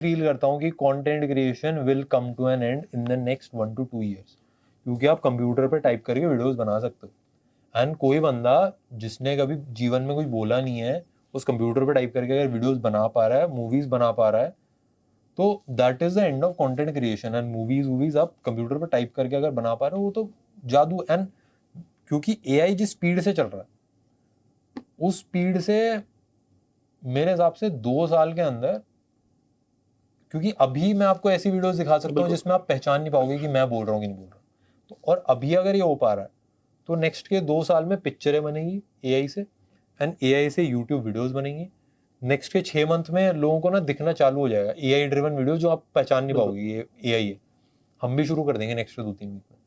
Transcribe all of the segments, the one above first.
Feel करता हूँ कि content creation will come to an end in the next 1 to 2 years, क्योंकि आप कंप्यूटर पे टाइप करके वीडियोस बना सकते हो। एंड कोई बंदा जिसने कभी जीवन में कुछ बोला नहीं है, उस कंप्यूटर पे टाइप करके अगर वीडियोस बना पा रहा है, मूवीज बना पा रहा है, तो that is the end of content creation. And movies आप कंप्यूटर पे टाइप करके अगर बना पा रहे हो, वो तो जादू। एंड क्योंकि एआई जिस स्पीड से चल रहा है, उस स्पीड से मेरे हिसाब से 2 साल के अंदर, क्योंकि अभी मैं आपको ऐसी वीडियोस दिखा सकता हूँ जिसमें आप पहचान नहीं पाओगे कि मैं बोल रहा हूँ कि नहीं बोल रहा हूँ, तो और अभी अगर ये हो पा रहा है, तो नेक्स्ट के 2 साल में पिक्चरें बनेगी एआई से, एंड एआई से यूट्यूब वीडियोस बनेंगी। नेक्स्ट के 6 मंथ में लोगों को ना दिखना चालू हो जाएगा एआई ड्रिवन वीडियो, जो आप पहचान नहीं पाओगे ये एआई है। हम भी शुरू कर देंगे नेक्स्ट के 2-3 वीक में।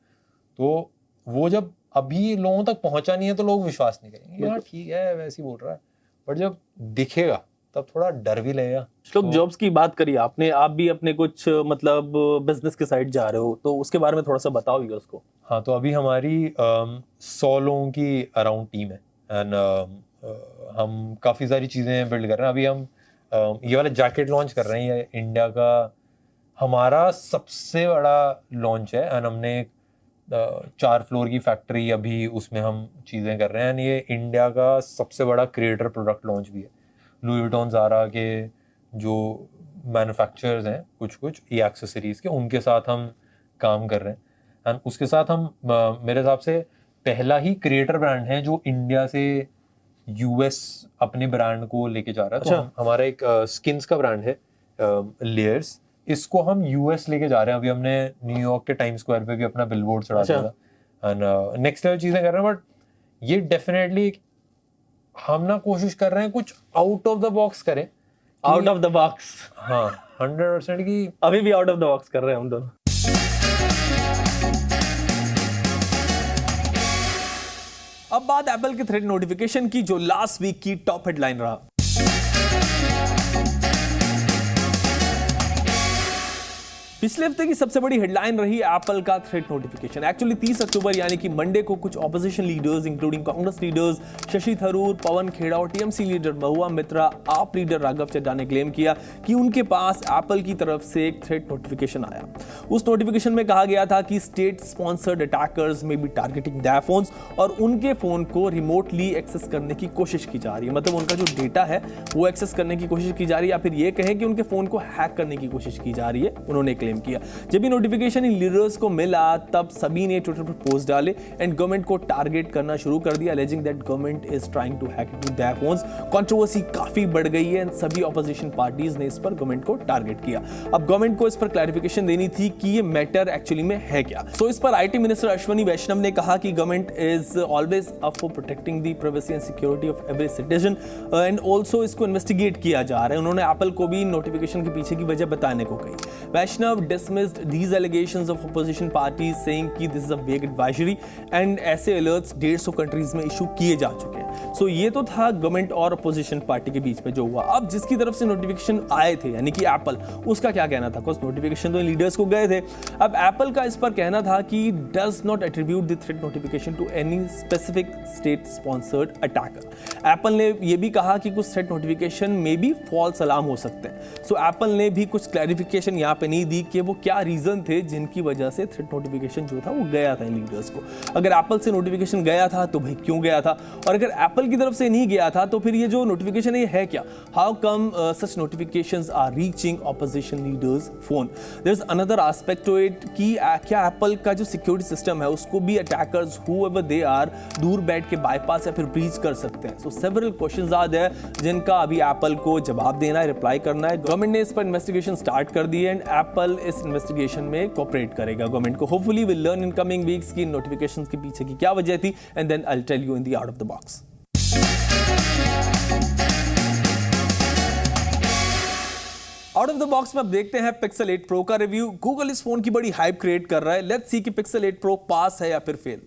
तो वो जब अभी लोगों तक पहुंचा नहीं है तो लोग विश्वास नहीं करेंगे, यार ठीक है वैसे ही बोल रहा है, बट जब दिखेगा तब थोड़ा डर भी लगेगा। श्लोक, जॉब्स की बात करी आपने, आप भी अपने कुछ मतलब बिजनेस के साइड जा रहे हो, तो उसके बारे में थोड़ा सा बताओ व्यूअर्स को। हाँ, तो अभी हमारी 100 लोगों की अराउंड टीम है, एंड हम काफ़ी सारी चीज़ें बिल्ड कर रहे हैं। अभी हम ये वाला जैकेट लॉन्च कर रहे हैं, ये इंडिया का हमारा सबसे बड़ा लॉन्च है। एंड हमने एक 4 फ्लोर की फैक्ट्री, अभी उसमें हम चीज़ें कर रहे हैं। एंड ये इंडिया का सबसे बड़ा क्रिएटर प्रोडक्ट लॉन्च भी है। लुई विटॉन, ज़ारा के जो मैन्युफैक्चरर्स हैं कुछ ये एक्सेसरीज़ के, उनके साथ हम काम कर रहे हैं। एंड उसके साथ हम मेरे हिसाब से पहला ही क्रिएटर ब्रांड है जो इंडिया से यूएस अपने ब्रांड को लेके जा रहा है। अच्छा। तो हमारा एक स्किन्स का ब्रांड है लेयर्स, इसको हम यूएस लेके जा रहे हैं। अभी हमने न्यूयॉर्क के टाइम स्क्वायर पे भी अपना बिलबोर्ड चढ़ा दिया था। एंड नेक्स्ट लेवल चीज़ें कर रहे हैं, बट ये डेफिनेटली हम ना कोशिश कर रहे हैं कुछ आउट ऑफ द बॉक्स करें। आउट ऑफ द बॉक्स, हाँ 100% की अभी भी आउट ऑफ द बॉक्स कर रहे हैं हम दोनों। अब बात एप्पल के थ्रेड नोटिफिकेशन की, जो लास्ट वीक की टॉप हेडलाइन रहा। पिछले हफ्ते की सबसे बड़ी हेडलाइन रही एप्पल का थ्रेड नोटिफिकेशन। एक्चुअली 30 अक्टूबर यानी कि मंडे को कुछ opposition leaders including Congress leaders Shashi Tharoor, Pawan Khera और टीएमसी लीडर महुआ मित्रा, आप लीडर राघव चड्ढा ने क्लेम किया कि उनके पास एप्पल की तरफ से एक थ्रेड नोटिफिकेशन आया। उस नोटिफिकेशन में कहा गया था कि स्टेट स्पॉन्सर्ड अटैकर्स में बी टारगेटिंग देयर फोन्स, और उनके फोन को रिमोटली एक्सेस करने की कोशिश की जा रही है। मतलब उनका जो डेटा है वो एक्सेस करने की कोशिश की जा रही है, या फिर ये कहें कि उनके फोन को हैक करने की कोशिश की जा रही है, उन्होंने क्लेम किया। जब ये नोटिफिकेशन इन लीडर्स को मिला तब सभी ने ट्विटर पर पोस्ट डाले एंड गवर्नमेंट को टारगेट करना शुरू कर दिया, alleging that government is trying to hack into their phones. Controversy काफी बढ़ गई है एंड सभी ऑपोजिशन पार्टीज ने इस पर गवर्नमेंट को टारगेट किया। अब गवर्नमेंट को इस पर क्लैरिफिकेशन देनी थी कि ये मैटर एक्चुअली में है क्या। सो इस पर आईटी मिनिस्टर अश्विनी वैष्णव ने कहा कि government is always up for protecting the privacy and security of every citizen, and also इसको इन्वेस्टिगेट किया जा रहा है। उन्होंने एप्पल को भी नोटिफिकेशन के पीछे की वजह बताने को कही। वैष्णव dismissed these allegations of opposition parties saying कि this is a vague advisory and ऐसे alerts 150 कंट्रीज में इशू किए जा चुके हैं। सो ये तो था गवर्नमेंट और अपोजिशन पार्टी के बीच में जो हुआ। अब जिसकी तरफ से नोटिफिकेशन आए थे यानी कि एप्पल, उसका क्या कहना था? कुछ नोटिफिकेशन तो लीडर्स को गए थे। अब एप्पल का इस पर कहना था कि does not attribute the threat notification to any specific state sponsored attacker. Apple ने यह भी कहा कि कुछ थ्रेड नोटिफिकेशन में भी फॉल्स अलार्म हो सकते हैं। सो एप्पल ने भी कुछ क्लैरिफिकेशन यहाँ पे नहीं दी कि वो क्या रीजन थे जिनकी वजह से थ्रेड नोटिफिकेशन जो था वो गया था इन लीडर्स को। अगर एप्पल से नोटिफिकेशन गया था तो भाई क्यों गया था, और अगर एप्पल की तरफ से नहीं गया था तो फिर ये जो नोटिफिकेशन है क्या? How come such notifications are reaching opposition leaders phone? There is another aspect to it कि क्या एप्पल का जो सिक्योरिटी सिस्टम है उसको भी अटैकर्स हुएवर दे आर दूर बैठ के बाईपास या फिर ब्रीच कर सकते हैं? सो सेवरल क्वेश्चंस आर देयर जिनका अभी एप्पल को जवाब देना है, रिप्लाई करना है। गवर्नमेंट ने इस पर इन्वेस्टिगेशन स्टार्ट कर दी है एंड एप्पल इस इन्वेस्टिगेशन में कोऑपरेट करेगा गवर्नमेंट को। Hopefully will learn in coming weeks की नोटिफिकेशंस के पीछे की क्या वजह थी, and then I will tell you in the out of the box. Out of the box में अब देखते हैं पिक्सल 8 प्रो का रिव्यू। गूगल इस फोन की बड़ी हाइप क्रिएट कर रहा है। लेट्स सी कि पिक्सल 8 प्रो पास है या फिर fail.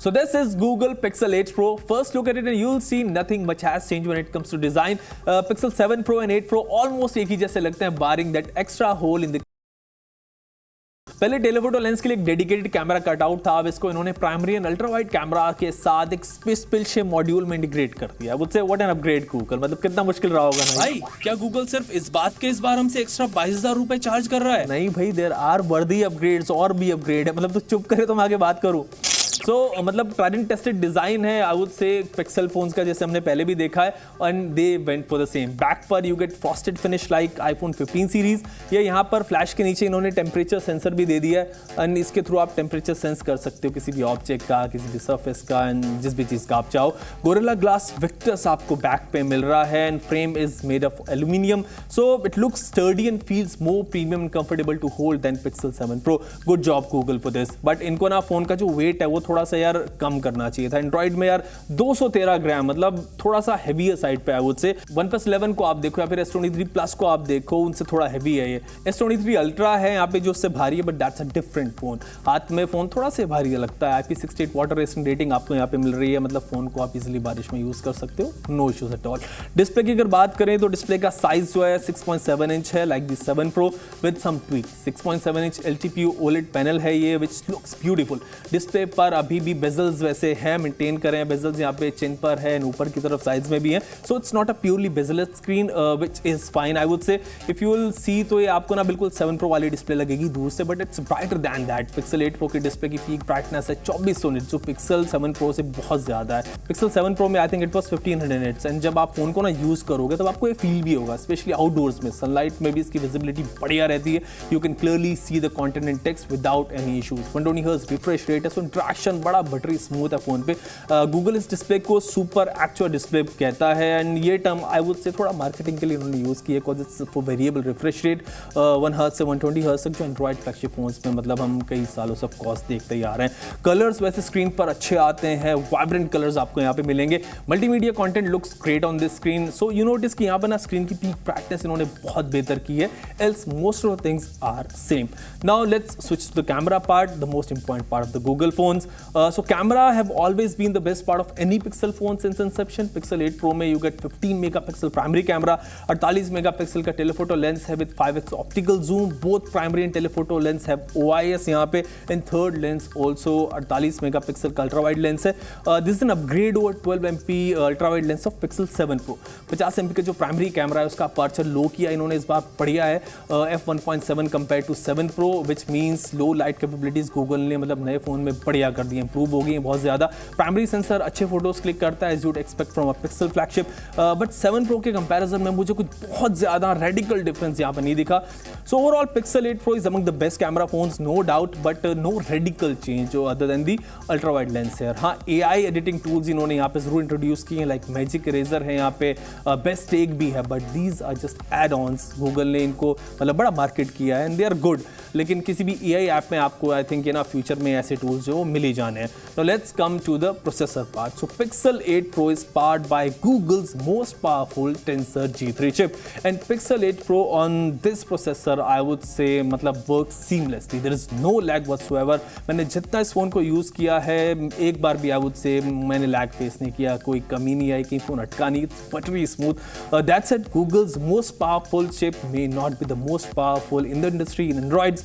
So this is Google Pixel 8 Pro. First look at it and you'll see nothing much has changed when it comes to design. Pixel 7 Pro and 8 Pro almost एक ही जैसे लगते हैं, barring that extra hole in the पहले telephoto lens के लिए एक dedicated camera cutout था, अब इसको इन्होंने primary and ultra wide camera के साथ एक स्पेस शेप मॉड्यूल में इंटीग्रेट कर दिया। मुझसे व्हाट एन अपग्रेड गूगल, मतलब कितना मुश्किल रहा होगा ना भाई। क्या गूगल सिर्फ इस बात के इस बार हमसे एक्स्ट्रा 22,000 रुपए चार्ज कर रहा है? नहीं भाई, देयर आर वर्दी अपग्रेड्स, और भी अपग्रेड है, मतलब तो चुप करे तो मैं आगे बात करूं। सो मतलब ट्राइड एंड टेस्टेड डिजाइन है I would say Pixel phones का, जैसे हमने पहले भी देखा है, and they went for the same. Back पर you get frosted finish like iPhone 15 series. ये यहाँ पर फ्लैश के नीचे इन्होंने टेम्परेचर सेंसर भी दे दिया है एंड इसके थ्रू आप टेम्परेचर सेंस कर सकते हो किसी भी ऑब्जेक्ट का, किसी भी सरफेस का, एंड जिस भी चीज़ का आप चाहो। गोरिल्ला ग्लास विक्टस आपको बैक पे मिल रहा है and frame is made of aluminium, so it looks sturdy and feels more premium and comfortable to hold than Pixel 7 Pro। Good job Google for this. But इनको ना phone का जो wait है वो थोड़ा सा यार कम करना चाहिए था। एंड्रॉइड में यार 213 ग्राम, मतलब थोड़ा सा हैवी साइड पे है वो से। OnePlus 11 को आप देखो या फिर S23 Plus को आप देखो, उनसे थोड़ा हैवी है ये। S23 Ultra है यहाँ पे जो उससे भारी है, but that's a different phone. हाथ में फोन थोड़ा सा भारी लगता है। IP68 वाटर रेसिस्टेंट रेटिंग आपको यहाँ पे मिल रही है, मतलब फोन को आप इजिली बारिश में यूज कर सकते हो, no issues at all. Display की अगर बात करें तो डिस्प्ले का साइज जो है 6.7 इंच है, like the 7 Pro with some tweak. 6.7 inch LTPO OLED panel है ये, विच लुक्स ब्यूटीफुल। डिस्प्ले पर अभी भी बेजल्स वैसे हैं, मेंटेन करें बेजल्स, यहाँ पे चिन पर है, ऊपर की तरफ साइड्स में भी हैं, so it's not a purely bezel-less screen which is fine I would से। इफ यू विल सी तो ये आपको ना बिल्कुल 7 Pro वाली डिस्प्ले लगेगी दूर से, but it's brighter than that. Pixel 8 Pro की डिस्प्ले की पीक ब्राइटनेस है 2400 निट्स, जो पिक्सल 7 Pro से बहुत ज्यादा है। पिक्सल 7 Pro में I think it was 1500 nits, and जब आप फोन को ना यूज करोगे तब आपको ये फील भी होगा, स्पेशली आउटडोर्स में, सनलाइट में भी इसकी विजिबिलिटी बढ़िया रहती है। You can clearly see the content and text without any issues. 120 hertz refresh rate है, सो इंटरेक्शन बड़ा बटरी स्मूथ है फोन पे। गूगल इस डिस्प्ले को सुपर एक्चुअल डिस्प्ले कहता है, एंड ये टर्म आई वुड से थोड़ा मार्केटिंग के लिए उन्होंने यूज किया, because it's for variable refresh rate. 1 hertz से 120 हर्ट्ज तक जो एंड्रॉइड फ्लैगशिप फोन्स में मतलब हम कई सालों से ऑफकोर्स देखते ही आ रहे हैं। कलर्स वैसे स्क्रीन पर अच्छे आते हैं, वाइब्रेंट कलर्स आपको यहाँ पे मिलेंगे। Multimedia content looks great on this screen, so you notice कि यहाँ पर ना स्क्रीन की पीक ब्राइटनेस इन्होंने बहुत बेहतर की है, else most of things are same. Now let's switch to the camera part, the most important part of the Google phones. So camera have always been the best part of any Pixel phone since inception. Pixel 8 Pro में you get 15 megapixel primary camera, 48 megapixel का telephoto lens है with 5x optical zoom. Both primary and telephoto lens have OIS यहाँ पे, and third lens also 48 megapixel का ultra wide lens है। This is an upgrade over 12 MP ultra wide lens of pixel 7 Pro। 50 MP का जो primary camera है उसका aperture लो किया इन्होंने इस बार, बढ़िया है, f1.7 compare to 7 Pro, which means low light capabilities Google ने मतलब नए फोन में बढ़िया कर दी, इंप्रूव हो गई है बहुत ज्यादा। प्राइमरी सेंसर अच्छे फोटोज क्लिक करता है, as you'd expect from a Pixel flagship, but 7 Pro के कंपैरिजन में मुझे कुछ बहुत ज्यादा रेडिकल डिफरेंस यहाँ पर नहीं दिखा। So overall Pixel 8 Pro is among the best camera phones, no doubt, but no radical change other than the ultra wide lens है। हाँ, AI एडिटिंग टूल्स इन्होंने यहाँ पे जरूर इंट्रोड्यूस किए हैं, लाइक मैजिक इरेजर है यहाँ पे, बेस्ट टेक भी है, but these are just add ons. Google ने इनको मतलब बड़ा मार्केट किया है एंड दे आर गुड, लेकिन किसी भी AI ऐप में आपको आई थिंक ना फ्यूचर में ऐसे टूल्स जो मिल ही जाने हैं। Now let's come to the processor part. So Pixel 8 Pro is powered by Google's most powerful Tensor G3 chip, and Pixel 8 Pro on this processor I would say मतलब works seamlessly, there is no lag whatsoever। मैंने जितना इस phone को use किया है एक बार भी I would say मैंने लैग फेस नहीं किया, कोई कमी नहीं आई, कहीं फोन अटका नहीं, it's buttery smooth। That said, Google's most powerful chip may not be the most powerful in the industry in Androids।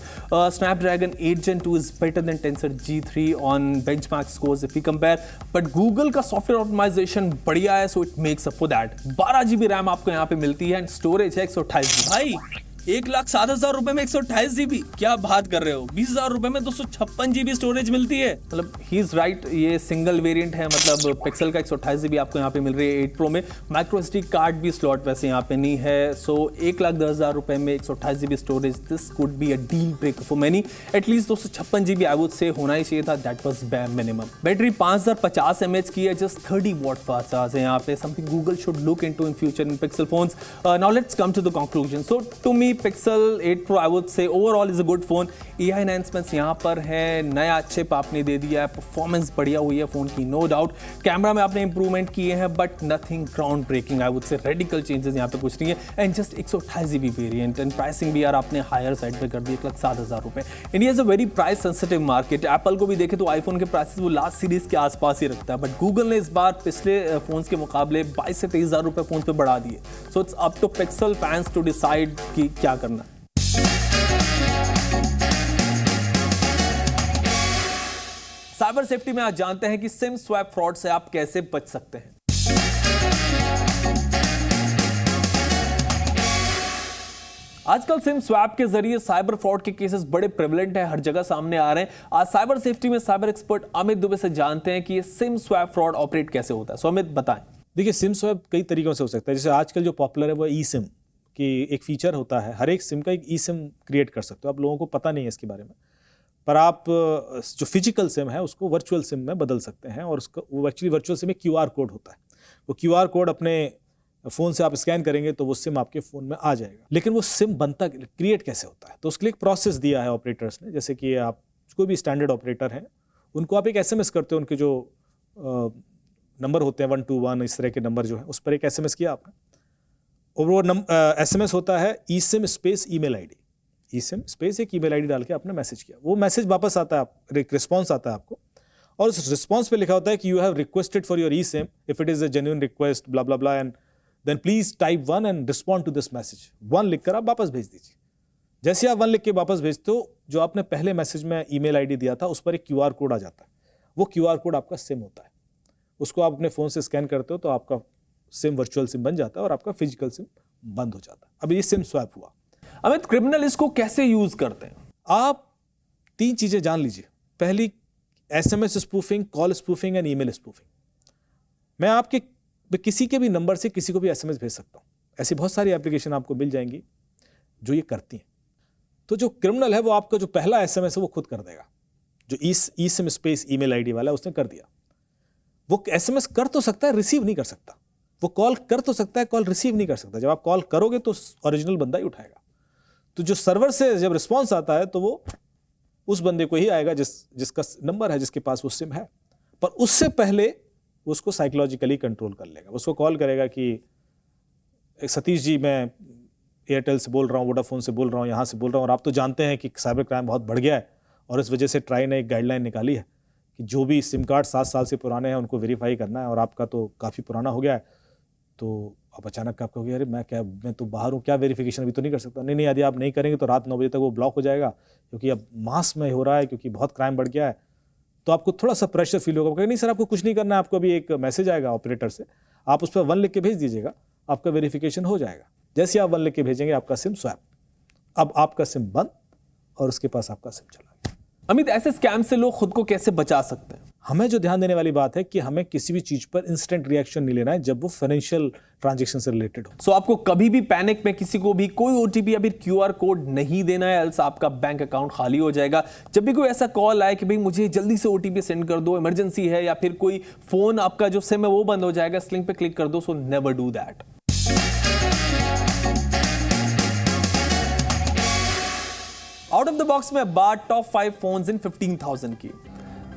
Snapdragon 8 Gen 2 is better than Tensor G3 on benchmark scores if we compare, but Google का software optimisation बढ़िया है, so it makes up for that. 12 GB RAM आपको यहाँ पे मिलती है and storage है 128 GB। भाई 1,07,000 रुपए में 128 GB, क्या बात कर रहे हो? 20,000 रुपए में 256 GB स्टोरेज मिलती है। मतलब ही इज राइट, ये सिंगल वेरिएंट है, मतलब पिक्सल का 128 GB आपको यहाँ पे मिल रही है 8 Pro में। माइक्रो SD कार्ड भी स्लॉट वैसे यहाँ पे नहीं है, सो 1,10,000 रुपए में 128 GB storage, this could be a deal breaker for many. At least 256 GB I would से होना ही चाहिए था, that was bare minimum. Battery 5050 mAh की है, जस्ट 30 वॉट फास्ट चार्ज है यहाँ पे, something Google should look into in future in Pixel phones. Now let's come to the conclusion. So to me Pixel 8 Pro I would say overall is a good phone। AI enhancements यहाँ पर है, नया chip आपने दे दिया है, performance बढ़िया हुई है फोन की, नो डाउट। कैमरा में आपने इंप्रूवमेंट किए हैं, but nothing ground breaking, I would say radical changes यहाँ पे कुछ नहीं है, and just 128 GB variant, and pricing भी यार आपने हायर साइड पे कर दी, 1,07,000 रुपए। India is a very price sensitive market. Apple को भी देखे तो आईफोन के प्राइसेस वो लास्ट सीरीज के आसपास ही रखता है, बट गूगल ने इस बार पिछले फोन्स के मुकाबले 22 से 23,000 रुपए फोन पे बढ़ा दिए। So it's up to Pixel fans to decide कि क्या करना है। साइबर सेफ्टी में आज जानते हैं कि सिम स्वैप फ्रॉड से आप कैसे बच सकते हैं। आजकल सिम स्वैप के जरिए साइबर फ्रॉड के केसेस बड़े प्रेवलेंट है, हर जगह सामने आ रहे हैं। आज साइबर सेफ्टी में साइबर एक्सपर्ट अमित दुबे से जानते हैं कि ये सिम स्वैप फ्रॉड ऑपरेट कैसे होता है। सो अमित बताएं। देखिए, सिम स्वैप कई तरीकों से हो सकता है। जैसे आजकल जो पॉपुलर है वो ई सिम की एक फीचर होता है। हर एक सिम का एक ई सिम क्रिएट कर सकते हो आप। लोगों को पता नहीं है इसके बारे में, पर आप जो फिजिकल सिम है उसको वर्चुअल सिम में बदल सकते हैं। और उसका वो एक्चुअली वर्चुअल सिम में QR कोड होता है। वो QR कोड अपने फ़ोन से आप स्कैन करेंगे तो वो सिम आपके फ़ोन में आ जाएगा। लेकिन वो सिम बनता क्रिएट कैसे होता है, तो उसके लिए एक प्रोसेस दिया है ऑपरेटर्स ने। जैसे कि आप कोई भी स्टैंडर्ड ऑपरेटर हैं, उनको आप एक SMS करते हो। उनके जो नंबर होते हैं 121 इस तरह के नंबर जो है, उस पर एक SMS किया आपने, और वो SMS होता है eSIM space email ID। eSIM space एक email ID डाल के आपने मैसेज किया, वो मैसेज वापस आता है, एक रिस्पॉन्स आता है आपको, और उस रिस्पॉन्स पे लिखा होता है कि you have requested for your eSIM, if it is a genuine request blah blah blah, and then please type 1 and respond to this message. 1 लिखकर आप वापस भेज दीजिए। जैसे आप 1 लिख के वापस भेजते हो, जो आपने पहले मैसेज में email ID दिया था उस पर एक QR कोड आ जाता है। वो QR कोड आपका सिम होता है। उसको आप अपने फ़ोन से स्कैन करते हो तो आपका सिम वर्चुअल सिम बन जाता है और आपका फिजिकल सिम बंद हो जाता है। अब ये सिम स्वैप हुआ। अमित, क्रिमिनल इसको कैसे यूज करते हैं? आप 3 चीज़ें जान लीजिए। पहली, SMS spoofing, call spoofing and email spoofing. मैं किसी के भी नंबर से किसी को भी SMS भेज सकता हूँ। ऐसी बहुत सारी एप्लीकेशन आपको मिल जाएंगी जो ये करती हैं। तो जो क्रिमिनल है वो आपका जो पहला SMS है वो खुद कर देगा। जो eSIM स्पेस email ID वाला है उसने कर दिया। वो SMS कर तो सकता है, रिसीव नहीं कर सकता। वो कॉल कर तो सकता है, कॉल रिसीव नहीं कर सकता। जब आप कॉल करोगे तो ओरिजिनल बंदा ही उठाएगा। तो जो सर्वर से जब रिस्पॉन्स आता है तो वो उस बंदे को ही आएगा जिसका नंबर है, जिसके पास वो सिम है। पर उससे पहले उसको साइकोलॉजिकली कंट्रोल कर लेगा। उसको कॉल करेगा कि सतीश जी, मैं एयरटेल से बोल रहा हूँ, वोडाफोन से बोल रहा हूँ, यहाँ से बोल रहा हूँ, और आप तो जानते हैं कि साइबर क्राइम बहुत बढ़ गया है, और इस वजह से ट्राई ने एक गाइडलाइन निकाली है कि जो भी सिम कार्ड 7 साल से पुराने हैं उनको वेरीफाई करना है, और आपका तो काफ़ी पुराना हो गया है। तो अब अचानक आप कहोगे, अरे मैं तो बाहर हूँ, क्या वेरिफिकेशन अभी तो नहीं कर सकता। नहीं, यदि आप नहीं करेंगे तो रात 9 बजे तक वो ब्लॉक हो जाएगा, क्योंकि अब मास में हो रहा है, क्योंकि बहुत क्राइम बढ़ गया है। तो आपको थोड़ा सा प्रेशर फील होगा। नहीं सर, आपको कुछ नहीं करना है, आपको अभी एक मैसेज आएगा ऑपरेटर से, आप उस पर 1 लिख के भेज दीजिएगा, आपका वेरिफिकेशन हो जाएगा। जैसे आप 1 लिख के भेजेंगे, आपका सिम स्वैप, अब आपका सिम बंद और उसके पास आपका सिम चला गया। अमित, ऐसे स्कैम से लोग खुद को कैसे बचा सकते हैं? हमें जो ध्यान देने वाली बात है कि हमें किसी भी चीज पर इंस्टेंट रिएक्शन नहीं लेना है जब वो फाइनेंशियल ट्रांजैक्शन से रिलेटेड हो। सो आपको कभी भी पैनिक में किसी को भी कोई OTP या फिर QR कोड नहीं देना है, एल्स आपका बैंक अकाउंट खाली हो जाएगा। जब भी कोई ऐसा कॉल आए कि भाई मुझे जल्दी से OTP सेंड कर दो, इमरजेंसी है, या फिर कोई फोन आपका जो सिम है वो बंद हो जाएगा, इस लिंक पे क्लिक कर दो। So never do that. Out of the box में बात टॉप 5 फोन्स इन 15,000 की।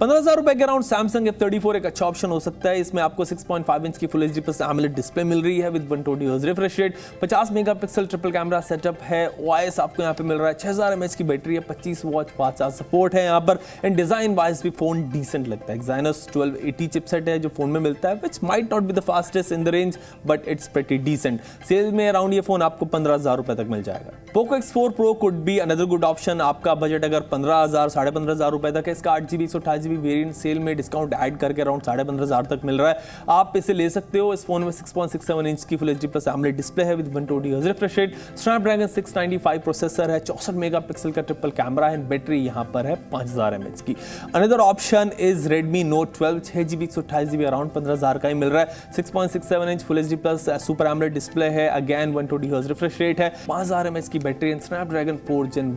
15,000 रुपए के अराउंड सैमसंग F34 एक अच्छा ऑप्शन हो सकता है। इसमें आपको 6.5 इंच की full HD plus AMOLED display मिल रही है with 120 hertz refresh rate, 50 megapixel triple camera setup है, OIS आपको यहाँ पे मिल रहा है, 6000 mAh की बैटरी है, 25 वॉट फास्ट चार्ज सपोर्ट है यहाँ पर, एंड डिजाइन वाइज भी फोन डिसेंट लगता है। Exynos 1280 चिपसेट है जो फोन में मिलता है, which might not be the fastest in the range but it's pretty decent. Sale में अराउंड ये फोन आपको 15,000 रुपए तक मिल जाएगा। Poco X4 Pro could be another good option. आपका बजट अगर 15,000 15,500 रुपए तक है, इसका 8GB 128GB वेरिएंट सेल में डिस्काउंट ऐड करके अराउंड 15,500 तक मिल रहा है। आप इसे ले सकते हो। इस फोन में 6.67 इंच की full HD plus AMOLED display है with 120 hertz refresh rate, Snapdragon 695 processor है, 64 मेगापिक्सल का ट्रिपल कैमरा है, बैटरी यहां पर है 5000 mAh की। Another option is Redmi Note 12, 6GB 128GB around 15,000 का ही मिल रहा है, 6.67 inch full HD plus super AMOLED display है, अगेन 120 हर्ट्ज रिफ्रेश रेट है, 5000 mAh की battery and Snapdragon 4 Gen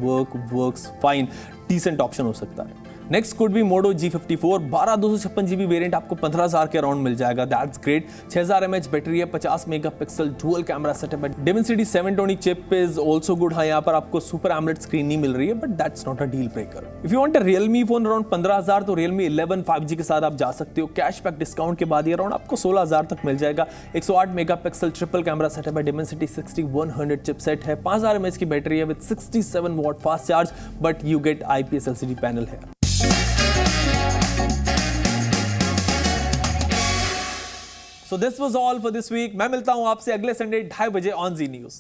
works fine. Decent option हो सकता है। Next could be Moto G54, 12/256GB variant आपको 15,000 के अराउंड मिल जाएगा, दैट्स ग्रेट। 6000 mAh बैटरी है, 50 मेगापिक्सल डुअल कैमरा सेटअप है, Dimensity 720 chip is also good. हाँ, यहाँ पर आपको सुपर AMOLED स्क्रीन नहीं मिल रही है, but that's not a deal breaker. If you want a Realme phone around 15,000 तो Realme 11 5G के साथ आप जा सकते हो। कैशबैक डिस्काउंट के बाद ये अराउंड आपको 16,000 तक मिल जाएगा। 108 मेगापिक्सल ट्रिपल कैमरा सेटअप है, Dimensity 6100 चिपसेट है, 5000 mAh की बैटरी है with 67 watt fast charge, but you get IPS LCD panel है। So this was all for this week. मैं मिलता हूं आपसे अगले संडे 2:30 बजे ऑन जी न्यूज।